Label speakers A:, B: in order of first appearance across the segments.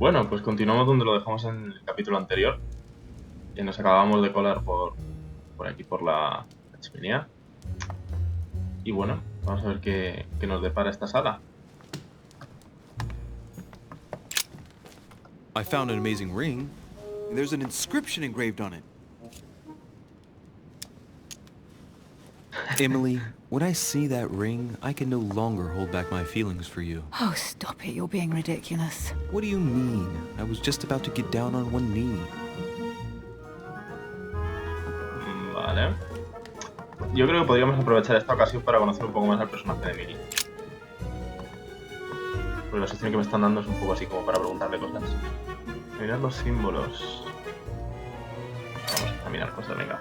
A: Bueno, pues continuamos donde lo dejamos en el capítulo anterior, que nos acabamos de colar por aquí, por la chimenea. Y bueno, vamos a ver qué nos depara esta sala.
B: I found an amazing ring. There's an inscription engraved on it. Emily, when I see that ring, I can no longer hold back my feelings for you.
C: Oh, stop it. You're being ridiculous.
B: What do you mean? I was just about to get down on one knee.
A: Vale. Yo creo que podríamos aprovechar esta ocasión para conocer un poco más al personaje de Millie. Porque la sección que me están dando es un poco así como para preguntarle cosas. Mirar los símbolos. Vamos a mirar cosas, venga.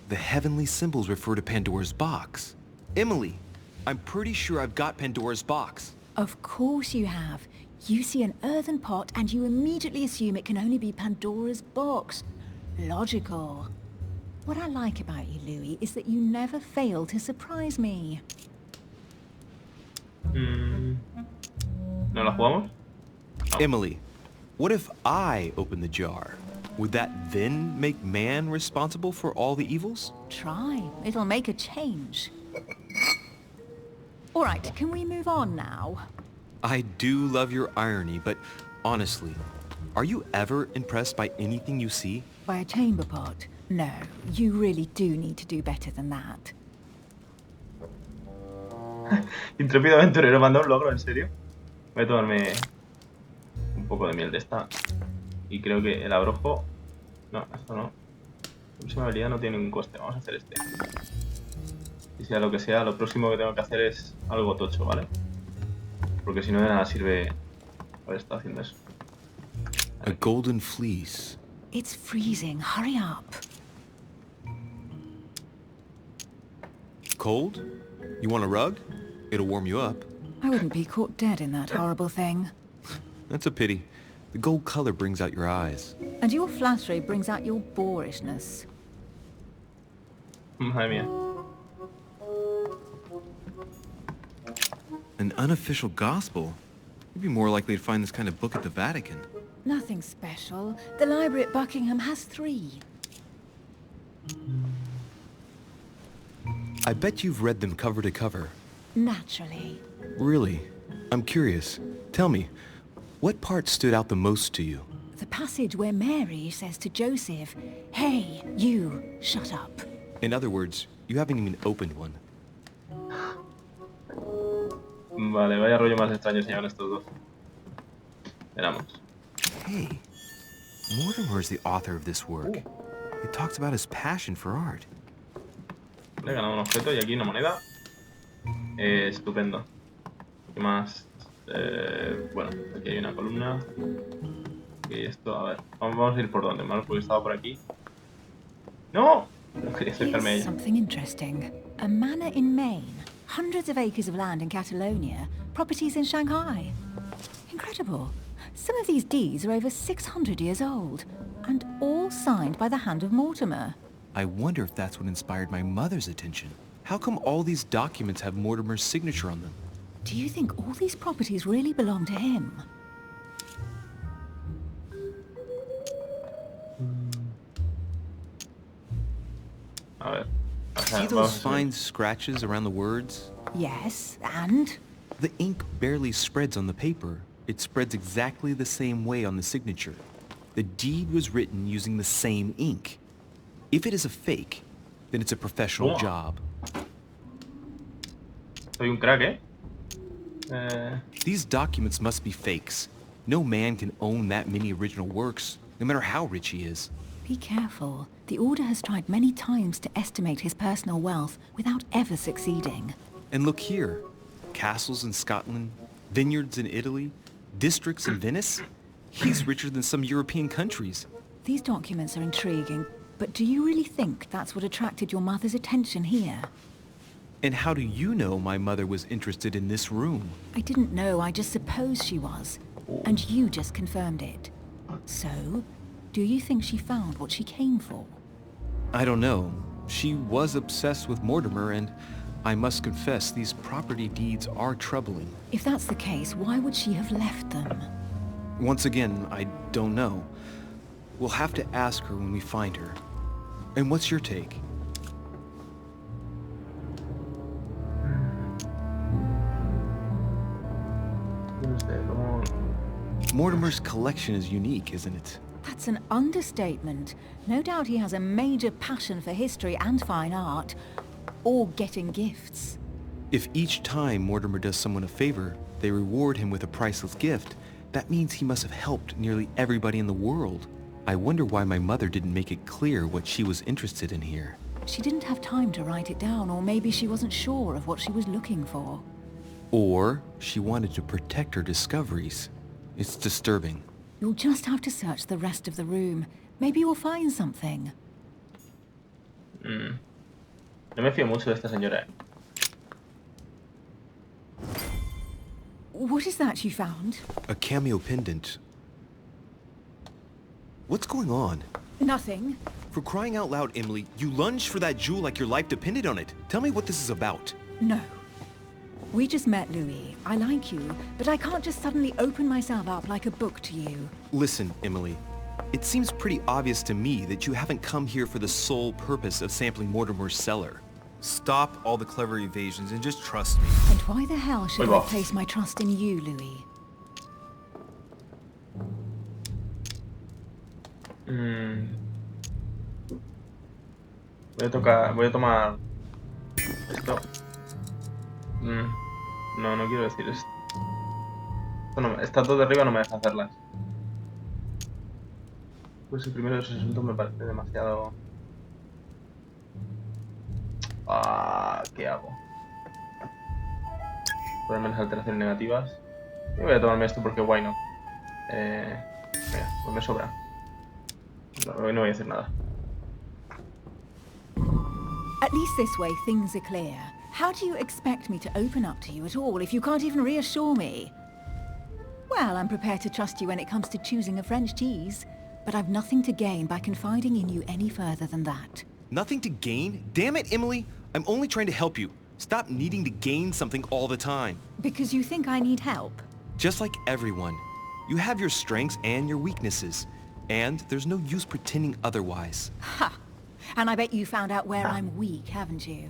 B: The heavenly symbols refer to Pandora's box. Emily, I'm pretty sure I've got Pandora's box.
C: Of course you have. You see an earthen pot and you immediately assume it can only be Pandora's box. Logical. What I like about you, Louis, is that you never fail to surprise me.
A: ¿No la jugamos?
B: Emily, what if I open the jar? Would that then make man responsible for all the evils?
C: Try. It'll make a change. All right, can we move on now?
B: I do love your irony, but honestly, are you ever impressed by anything you see?
C: By a chamber pot? No, you really do need to do better than that.
A: Intrépido aventurero manda un logro, ¿en serio? Voy a tomarme un poco de miel de esta. Y creo que el abrojo... No, esto no. La próxima habilidad no tiene ningún coste. Vamos a hacer este. Y sea lo que sea, lo próximo que tengo que hacer es algo tocho, ¿vale? Porque si no de nada sirve haber estado haciendo eso.
B: A golden fleece.
C: It's freezing. Hurry up.
B: Cold? You want a rug? It'll warm you up.
C: I wouldn't be caught dead in that horrible thing.
B: That's a pity. The gold color brings out your eyes.
C: And your flattery brings out your boorishness.
A: Madre mía.
B: An unofficial gospel? You'd be more likely to find this kind of book at the Vatican.
C: Nothing special. The library at Buckingham has 3.
B: I bet you've read them cover to cover.
C: Naturally.
B: Really? I'm curious. Tell me, what part stood out the most to you?
C: The passage where Mary says to Joseph, "Hey, you, shut up."
B: In other words, you haven't even opened one.
A: Vale, vaya rollo más extraño se llevan estos dos. Veramos.
B: Hey, Mortimer is the author of this work. It talks about his passion for art.
A: Le he ganado un objeto y aquí una moneda. Estupendo. ¿Qué más? Bueno, aquí hay una columna. Y esto, a ver. Vamos a ir por dónde, ¿vale? Porque estaba por aquí. ¡No! No quería acercarme a
C: Here's
A: ella.
C: something interesting. A manor in Maine, hundreds of acres of land in Catalonia, properties in Shanghai. Incredible. Some of these deeds are over 600 years old, and all signed by the hand of Mortimer.
B: I wonder if that's what inspired my mother's attention. How come all these documents have Mortimer's signature on them?
C: Do you think all these properties really belong to him?
A: A ver.
B: See those fine scratches around the words?
C: Yes, and?
B: The ink barely spreads on the paper. It spreads exactly the same way on the signature. The deed was written using the same ink. If it is a fake, then it's a professional job.
A: Soy un crack, ¿eh?
B: These documents must be fakes. No man can own that many original works, no matter how rich he is.
C: Be careful. The Order has tried many times to estimate his personal wealth without ever succeeding.
B: And look here. Castles in Scotland, vineyards in Italy, districts in Venice. He's richer than some European countries.
C: These documents are intriguing, but do you really think that's what attracted your mother's attention here?
B: And how do you know my mother was interested in this room?
C: I didn't know, I just supposed she was. And you just confirmed it. So, do you think she found what she came for?
B: I don't know. She was obsessed with Mortimer, and I must confess, these property deeds are troubling.
C: If that's the case, why would she have left them?
B: Once again, I don't know. We'll have to ask her when we find her. And what's your take?
A: No sé, como...
B: Mortimer's collection is unique, isn't it?
C: That's an understatement. No doubt he has a major passion for history and fine art. Or getting gifts.
B: If each time Mortimer does someone a favor, they reward him with a priceless gift, that means he must have helped nearly everybody in the world. I wonder why my mother didn't make it clear what she was interested in here.
C: She didn't have time to write it down, or maybe she wasn't sure of what she was looking for.
B: Or she wanted to protect her discoveries. It's disturbing.
C: You'll just have to search the rest of the room. Maybe you'll find something.
A: No me fío mucho de esta señora,
C: What is that you found?
B: A cameo pendant. What's going on?
C: Nothing.
B: For crying out loud, Emily, you lunged for that jewel like your life depended on it. Tell me what this is about.
C: No. We just met, Louis. I like you, but I can't just suddenly open myself up like a book to you.
B: Listen, Emily. It seems pretty obvious to me that you haven't come here for the sole purpose of sampling Mortimer's cellar. Stop all the clever evasions and just trust me.
C: And why the hell should I place my trust in you, Louis?
A: Voy a tomar esto. No, no quiero decir esto. Esta dos de arriba no me deja hacerlas. Pues el primero de esos asuntos me parece demasiado... ¿qué hago? Ponerme las alteraciones negativas. Y voy a tomarme esto porque why not. Venga, pues me sobra. Hoy no voy a decir nada.
C: At least this way things are clear. How do you expect me to open up to you at all if you can't even reassure me? Well, I'm prepared to trust you when it comes to choosing a French cheese, but I've nothing to gain by confiding in you any further than that.
B: Nothing to gain? Damn it, Emily! I'm only trying to help you. Stop needing to gain something all the time.
C: Because you think I need help?
B: Just like everyone. You have your strengths and your weaknesses. And there's no use pretending otherwise.
C: Ha! And I bet you found out where I'm weak, haven't you?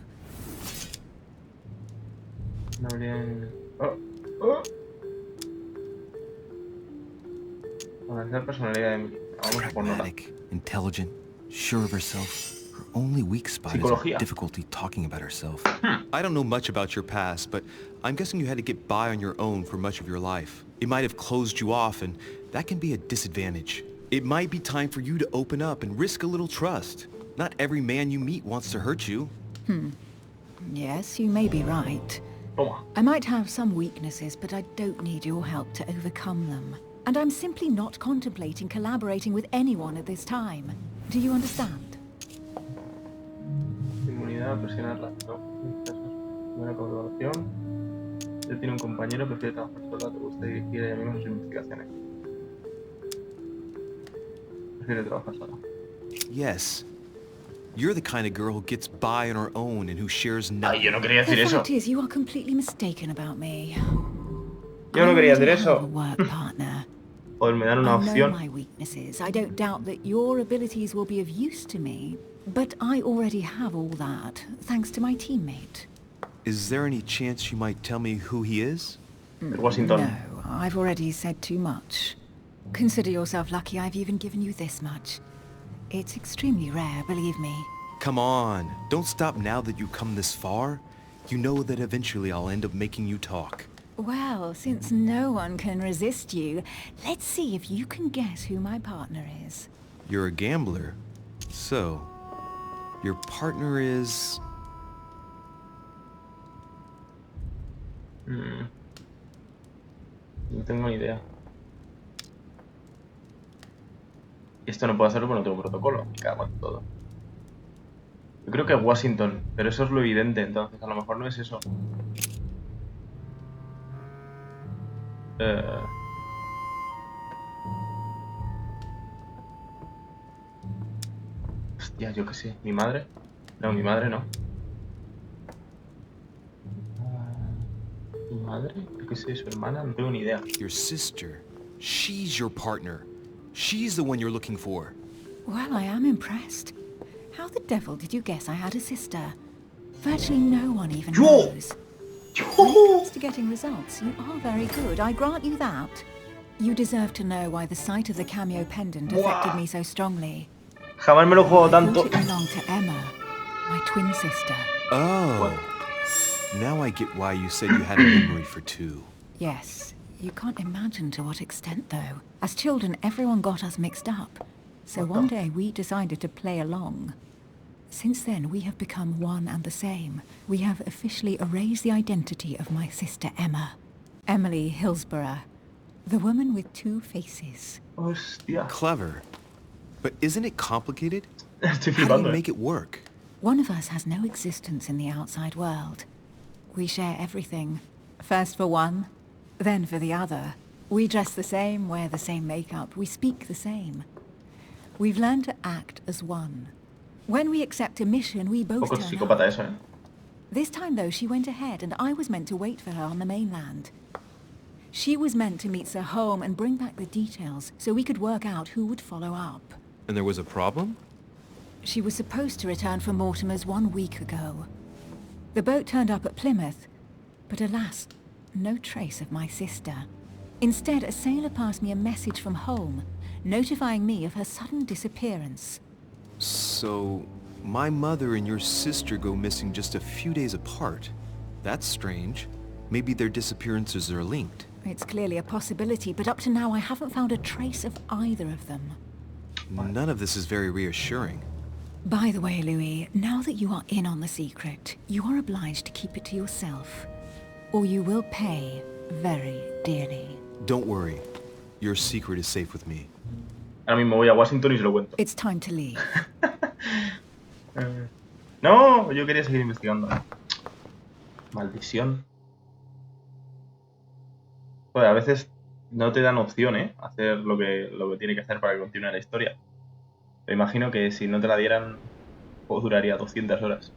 A: No habría... Analizar personalidad de Emily. Vamos a ponerla.
B: Pragmatic, intelligent, sure of herself. Her only weak spot is
A: Psicología.
B: her difficulty talking about herself. I don't know much about your past, but I'm guessing you had to get by on your own for much of your life. It might have closed you off, and that can be a disadvantage. It might be time for you to open up and risk a little trust. Not every man you meet wants to hurt you.
C: Yes, you may be right.
A: Toma.
C: I might have some weaknesses, but I don't need your help to overcome them. And I'm simply not contemplating collaborating with anyone at this time. Do you understand?
A: Inmunidad, presionarla. No. Buena colaboración. Él tiene un compañero, prefiere trabajar sola, te gusta dirigir ella misma sus investigaciones. Prefiere trabajar sola.
B: Yes. You're the kind of girl who gets by on her own and who shares
A: Ay,
B: nothing.
A: yo no quería decir
C: The
A: eso.
C: fact is, you are completely mistaken about me.
A: Yo no quería
C: I
A: decir
C: already have
A: eso.
C: a work partner.
A: Joder, me dan una
C: I know
A: opción.
C: my weaknesses. I don't doubt that your abilities will be of use to me. But I already have all that, thanks to my teammate.
B: Is there any chance you might tell me who he is?
A: El Washington.
C: No, I've already said too much. Consider yourself lucky I've even given you this much. It's extremely rare, believe me.
B: Come on, don't stop now that you've come this far. You know that eventually I'll end up making you talk.
C: Well, since no one can resist you, let's see if you can guess who my partner is.
B: You're a gambler. So, your partner is...
A: No tengo ni idea. Y esto no puedo hacerlo porque no tengo protocolo. Me cago en todo. Yo creo que es Washington, pero eso es lo evidente, entonces a lo mejor no es eso. Hostia, yo qué sé. ¿Mi madre? No, mi madre no. madre? Yo qué sé, su hermana, no tengo ni idea.
B: Your sister. She's your partner. She's the one you're looking for.
C: Well, I am impressed. How the devil did you guess I had a sister? Virtually no one even knows. When it comes to getting results, you are very good, I grant you that. You deserve to know why the sight of the cameo pendant affected me so strongly.
A: Jamás me lo he jugado
C: I
A: tanto.
C: thought it belonged to Emma, my twin sister.
B: Oh. Now I get why you said you had a memory for two.
C: Yes, you can't imagine to what extent, though. As children, everyone got us mixed up. So one day we decided to play along. Since then, we have become one and the same. We have officially erased the identity of my sister Emma. Emily Hillsborough. The woman with two faces.
A: Hostia.
B: Clever. But isn't it complicated?
A: Estoy
B: How do you
A: flipando,
B: make it work?
C: One of us has no existence in the outside world. We share everything. First for one, then for the other. We dress the same, wear the same makeup, we speak the same. We've learned to act as one. When we accept a mission, we
A: Un
C: both
A: poco
C: turn
A: psicópata
C: up.
A: eso, ¿eh?
C: This time, though, she went ahead, and I was meant to wait for her on the mainland. She was meant to meet Sir Home and bring back the details, so we could work out who would follow up.
B: And there was a problem?
C: She was supposed to return from Mortimer's 1 week ago. The boat turned up at Plymouth, but alas, no trace of my sister. Instead, a sailor passed me a message from home, notifying me of her sudden disappearance.
B: So, my mother and your sister go missing just a few days apart. That's strange. Maybe their disappearances are linked.
C: It's clearly a possibility, but up to now I haven't found a trace of either of them.
B: None of this is very reassuring.
C: By the way, Louis, now that you are in on the secret, you are obliged to keep it to yourself, or you will pay very dearly.
B: Don't worry. Your secret is safe with me.
A: Ahora mismo voy a Washington y se lo cuento.
C: It's time to leave.
A: No, yo quería seguir investigando. Maldición. Pues a veces no te dan opción, ¿eh? Hacer lo que tiene que hacer para que continúe la historia. Me imagino que si no te la dieran, pues duraría 200 horas.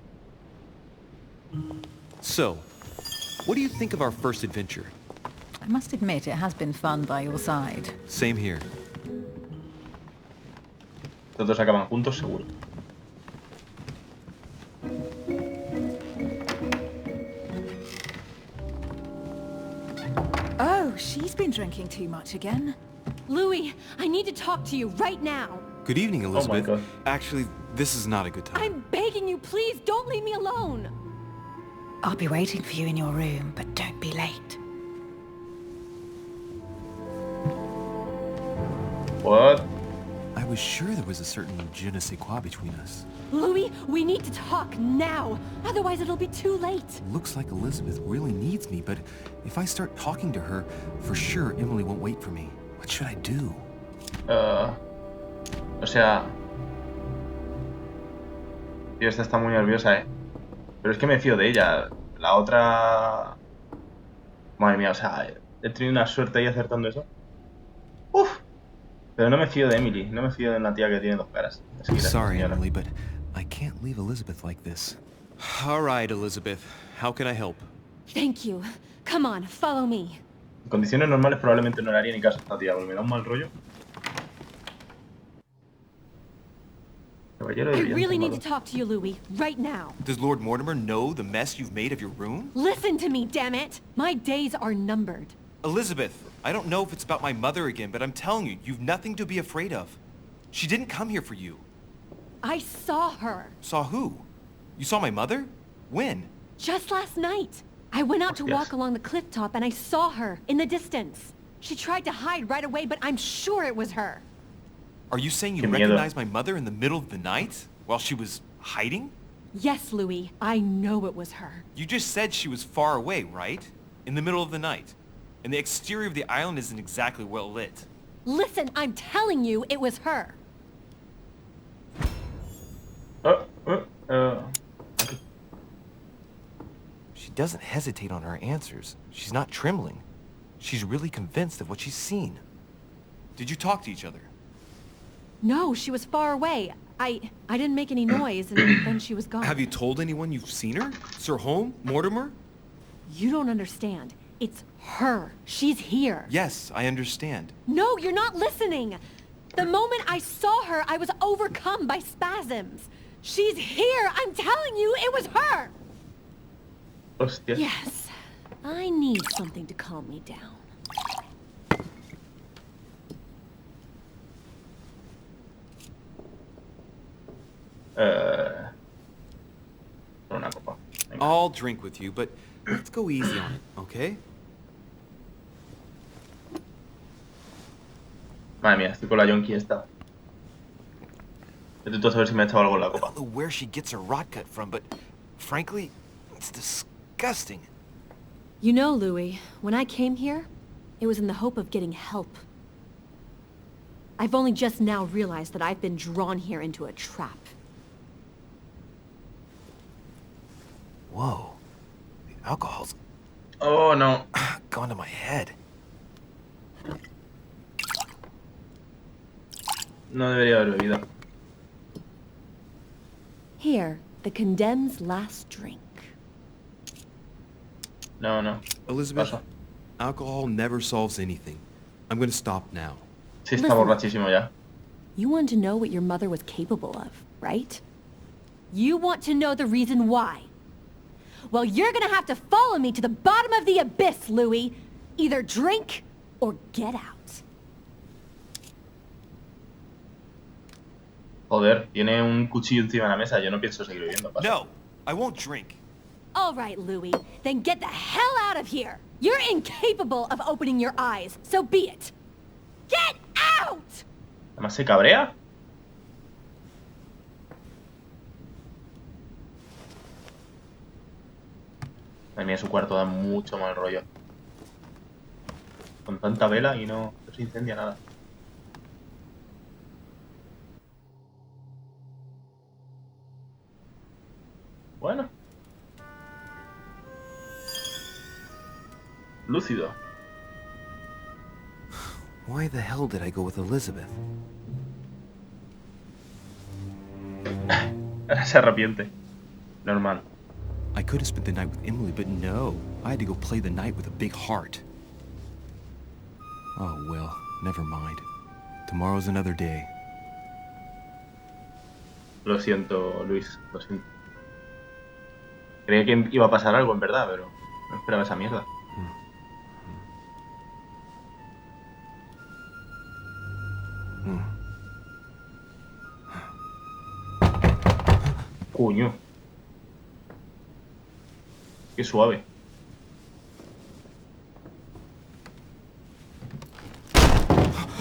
B: So, what do you think of our first adventure?
C: I must admit it has been fun by your side.
B: Same here.
A: Los dos acaban juntos, seguro.
C: Oh, she's been drinking too much again.
D: Louis, I need to talk to you right now.
B: Good evening, Elizabeth.
A: God.
B: Actually, this is not a good time.
D: I'm begging you, please don't leave me alone.
C: I'll be waiting for you in your room, but don't be late.
A: What?
B: I was sure there was a certain je ne sais quoi between us.
D: Louis, we need to talk now. Otherwise it'll be too late.
B: Looks like Elizabeth really needs me, but if I start talking to her, for sure Emily won't wait for me. What should I do?
A: O sea... Tío, esta está muy nerviosa, ¿eh? Pero es que me fío de ella. La otra... Madre mía, o sea, he tenido una suerte ahí acertando eso. ¡Uf! Pero no me fío de Emily, no me fío de una tía que tiene dos caras. Así que
B: Sorry,
A: señora.
B: Emily, but I can't leave Elizabeth like this. All right, Elizabeth. How can I help?
D: Thank you. Come on, follow me.
A: En condiciones normales probablemente no le haría ni caso a esta tía, porque me da un mal rollo. Caballero de
D: I
A: brillante
D: really need to
A: valor.
D: talk to you, Louis, right now.
B: Does Lord Mortimer know the mess you've made of your room?
D: Listen to me, damn it. My days are numbered.
B: Elizabeth, I don't know if it's about my mother again, but I'm telling you, you've nothing to be afraid of. She didn't come here for you.
D: I saw her.
B: Saw who? You saw my mother? When?
D: Just last night. I went out to
A: Hostias.
D: walk along the cliff top and I saw her in the distance. She tried to hide right away, but I'm sure it was her.
B: Are you saying you
A: Qué miedo.
B: recognized my mother in the middle of the night? While she was hiding?
D: Yes, Louis, I know it was her.
B: You just said she was far away, right? In the middle of the night. And the exterior of the island isn't exactly well lit.
D: Listen, I'm telling you it was her.
B: She doesn't hesitate on her answers. She's not trembling. She's really convinced of what she's seen. Did you talk to each other?
D: No, she was far away. I didn't make any noise, and then she was gone.
B: Have you told anyone you've seen her? Sir Home? Mortimer?
D: You don't understand. It's her. She's here.
B: Yes, I understand.
D: No, you're not listening. The moment I saw her, I was overcome by spasms. She's here. I'm telling you, it was her.
A: Hostia.
D: Yes, I need something to calm me down.
A: Una copa. Venga.
B: I'll drink with you, but let's go easy on it, okay?
A: Madre mía, estoy con la yonki esta. Vete tú a saber si me ha echado algo en la
B: I
A: copa.
B: don't know where she gets her rot gut from, but frankly, it's disgusting.
D: You know, Louis, when I came here, it was in the hope of getting help. I've only just now realized that I've been drawn here into a trap.
B: Whoa. The alcohol's
A: Oh, no.
B: gone to my head.
A: No debería haber bebido.
D: Here, the condemned's last drink.
A: No, no.
B: Elizabeth,
A: Pasa.
B: alcohol never solves anything. I'm gonna stop now.
A: Sí, está
D: Listen.
A: borrachísimo ya.
D: You want to know what your mother was capable of, right? You want to know the reason why. Well, you're gonna have to follow me to the bottom of the abyss, Louis. Either drink or get out.
A: Joder, tiene un cuchillo encima de la mesa. Yo no pienso seguir bebiendo. Pasa.
B: No, I won't drink.
D: All right, Louis, then get the hell out of here. You're incapable of opening your eyes, so be it. Get out!
A: Además se cabrea. Madre mía, su cuarto da mucho mal rollo. Con tanta vela y no se incendia nada. Bueno. Lúcido.
B: Why the hell did I go with Elizabeth?
A: Ahora se arrepiente. Normal.
B: I could have spent the night with Emily, but no. I had to go play the night with a big heart. Oh, well, never mind. Tomorrow's another day.
A: Lo siento, Luis. Lo siento. Creía que iba a pasar algo, en verdad, pero no esperaba esa mierda. Coño. Qué suave.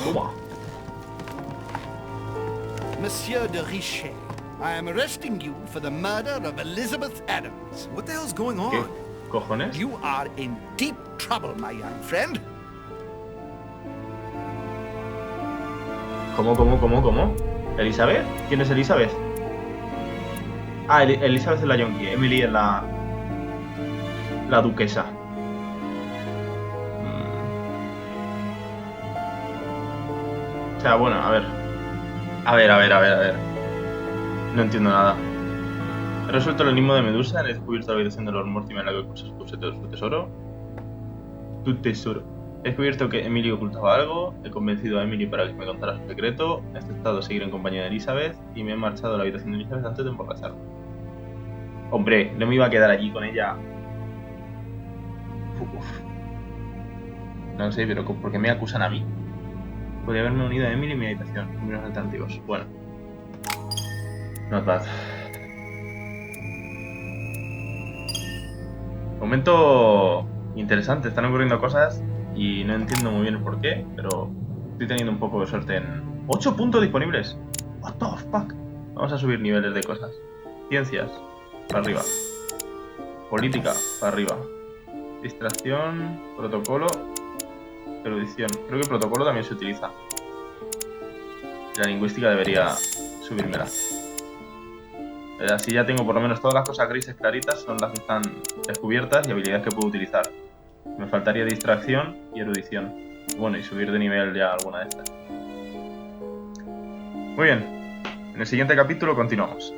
A: Toma.
E: Monsieur de Richet, I am arresting you for the murder of Elizabeth Adams.
B: What the hell's going
A: ¿Qué
B: on?
A: cojones?
E: You are in deep trouble, my young friend.
A: ¿Cómo? ¿Elizabeth? ¿Quién es Elizabeth? Ah, Elizabeth es la yonki. Emily es la duquesa. O sea, bueno, a ver. A ver. No entiendo nada. He resuelto el enigma de Medusa, he descubierto la habitación de Lord Mortimer en la que oculta su tesoro. Tu tesoro. He descubierto que Emily ocultaba algo, he convencido a Emily para que me contara su secreto, he aceptado seguir en compañía de Elizabeth y me he marchado a la habitación de Elizabeth antes de emborracharme. Hombre, no me iba a quedar allí con ella. Uf. No sé, pero ¿por qué me acusan a mí? Podría haberme unido a Emily en mi habitación. Números alternativos. Bueno. Not bad. Momento interesante. Están ocurriendo cosas y no entiendo muy bien el por qué, pero estoy teniendo un poco de suerte en... 8 puntos disponibles. What the fuck. Vamos a subir niveles de cosas. Ciencias. Para arriba. Política. Para arriba. Distracción. Protocolo. Erudición. Creo que protocolo también se utiliza. La lingüística debería subírmela. Así ya tengo por lo menos todas las cosas grises claritas, son las que están descubiertas y habilidades que puedo utilizar. Me faltaría distracción y erudición. Bueno, y subir de nivel ya alguna de estas. Muy bien. En el siguiente capítulo continuamos.